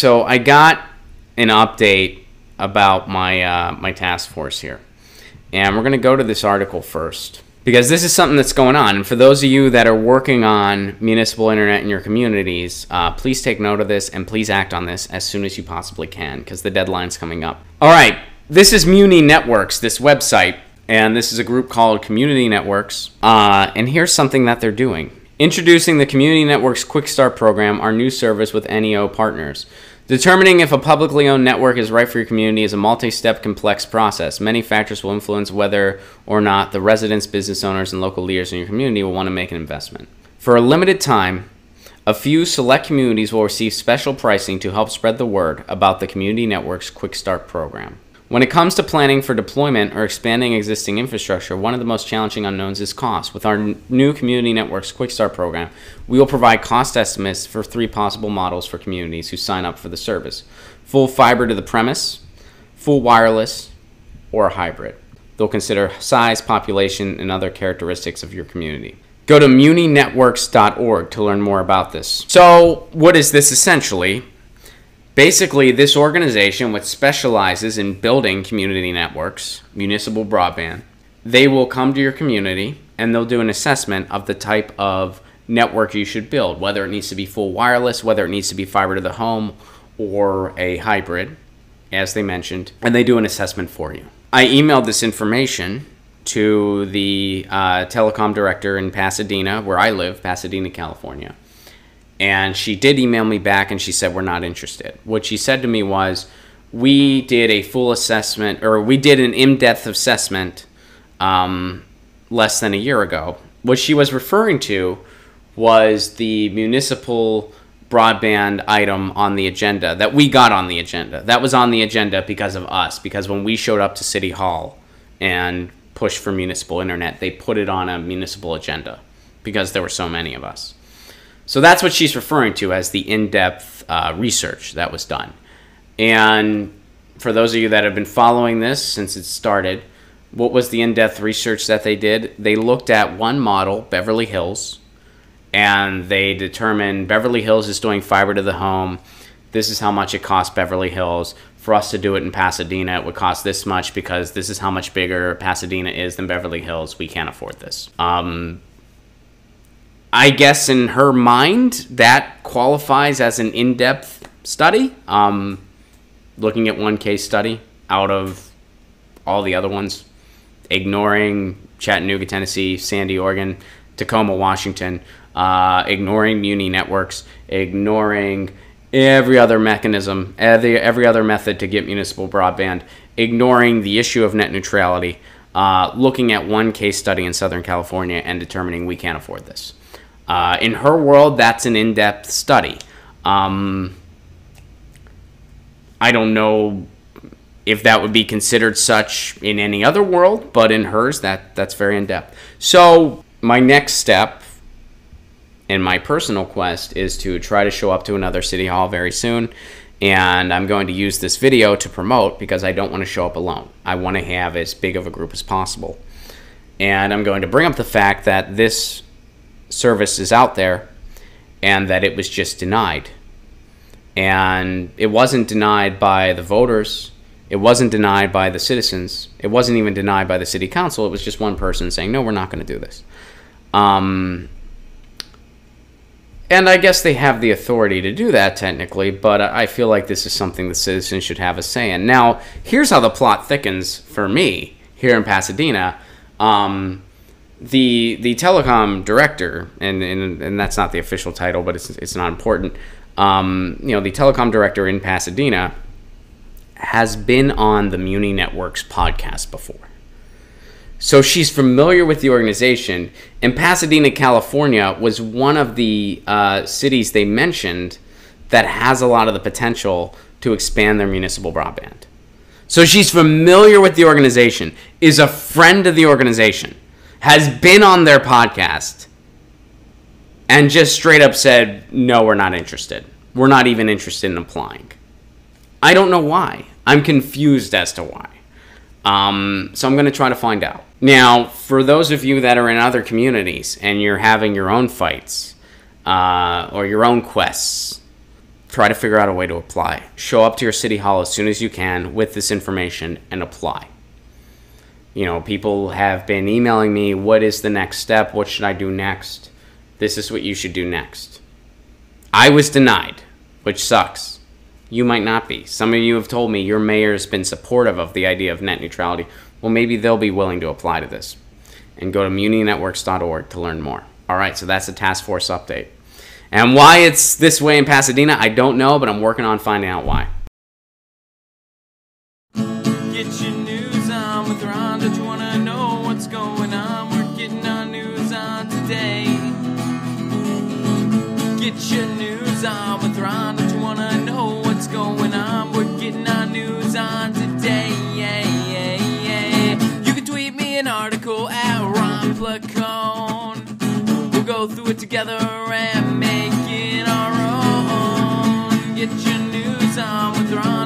so I got an update about my task force here. And we're going to go to this article first, because this is something that's going on. And for those of you that are working on municipal internet in your communities, please take note of this and please act on this as soon as you possibly can, because the deadline's coming up. All right, this is Muni Networks, this website, and this is a group called Community Networks. And here's something that they're doing. Introducing the Community Networks Quick Start program, our new service with NEO partners. Determining if a publicly owned network is right for your community is a multi-step complex process. Many factors will influence whether or not the residents, business owners, and local leaders in your community will want to make an investment. For a limited time, a few select communities will receive special pricing to help spread the word about the Community Network's Quick Start program. When it comes to planning for deployment or expanding existing infrastructure, one of the most challenging unknowns is cost. With our new Community Networks Quick Start program, we will provide cost estimates for 3 possible models for communities who sign up for the service: full fiber to the premise, full wireless, or a hybrid. They'll consider size, population, and other characteristics of your community. Go to muninetworks.org to learn more about this. So, what is this essentially? Basically, this organization, which specializes in building community networks, municipal broadband, they will come to your community and they'll do an assessment of the type of network you should build, whether it needs to be full wireless, whether it needs to be fiber to the home, or a hybrid, as they mentioned, and they do an assessment for you. I emailed this information to the telecom director in Pasadena, where I live, Pasadena, California. And she did email me back and she said, we're not interested. What she said to me was, we did a full assessment, or we did an in-depth assessment less than a year ago. What she was referring to was the municipal broadband item on the agenda that we got on the agenda. That was on the agenda because of us, because when we showed up to City Hall and pushed for municipal internet, they put it on a municipal agenda because there were so many of us. So that's what she's referring to as the in-depth research that was done. And for those of you that have been following this since it started, what was the in-depth research that they did? They looked at one model, Beverly Hills, and they determined Beverly Hills is doing fiber to the home. This is how much it costs Beverly Hills. For us to do it in Pasadena, it would cost this much because this is how much bigger Pasadena is than Beverly Hills. We can't afford this. I guess in her mind, that qualifies as an in-depth study. Looking at one case study out of all the other ones, ignoring Chattanooga, Tennessee, Sandy, Oregon, Tacoma, Washington, ignoring Muni Networks, ignoring every other mechanism, every other method to get municipal broadband, ignoring the issue of net neutrality, looking at one case study in Southern California and determining we can't afford this. In her world, that's an in-depth study. I don't know if that would be considered such in any other world, but in hers, that's very in-depth. So my next step in my personal quest is to try to show up to another City Hall very soon, and I'm going to use this video to promote because I don't want to show up alone. I want to have as big of a group as possible. And I'm going to bring up the fact that this service is out there and that it was just denied. And it wasn't denied by the voters. It wasn't denied by the citizens. It wasn't even denied by the city council. It was just one person saying, no, we're not going to do this. And I guess they have the authority to do that technically, but I feel like this is something the citizens should have a say in. Now, here's how the plot thickens for me here in Pasadena. The telecom director, and that's not the official title, but it's not important. The telecom director in Pasadena has been on the Muni Networks podcast before. So she's familiar with the organization. And Pasadena, California was one of the cities they mentioned that has a lot of the potential to expand their municipal broadband. So she's familiar with the organization, is a friend of the organization, has been on their podcast, and just straight up said, no, we're not interested. We're not even interested in applying. I don't know why. I'm confused as to why. So I'm going to try to find out. Now, for those of you that are in other communities and you're having your own fights or your own quests, try to figure out a way to apply. Show up to your city hall as soon as you can with this information and apply. You know, people have been emailing me, what is the next step? What should I do next? This is what you should do next. I was denied, which sucks. You might not be. Some of you have told me your mayor's been supportive of the idea of net neutrality. Well, maybe they'll be willing to apply to this. And go to muninetworks.org to learn more. All right, so that's the task force update. And why it's this way in Pasadena, I don't know, but I'm working on finding out why. Get your news on with Ron. Don't you want to know what's going on? We're getting our news on today. Get your news on with Ron. Don't you want to know what's going on? We're getting our news on today. You can tweet me an article at Ron Placone. We'll go through it together and make it our own. Get your news on with Ron.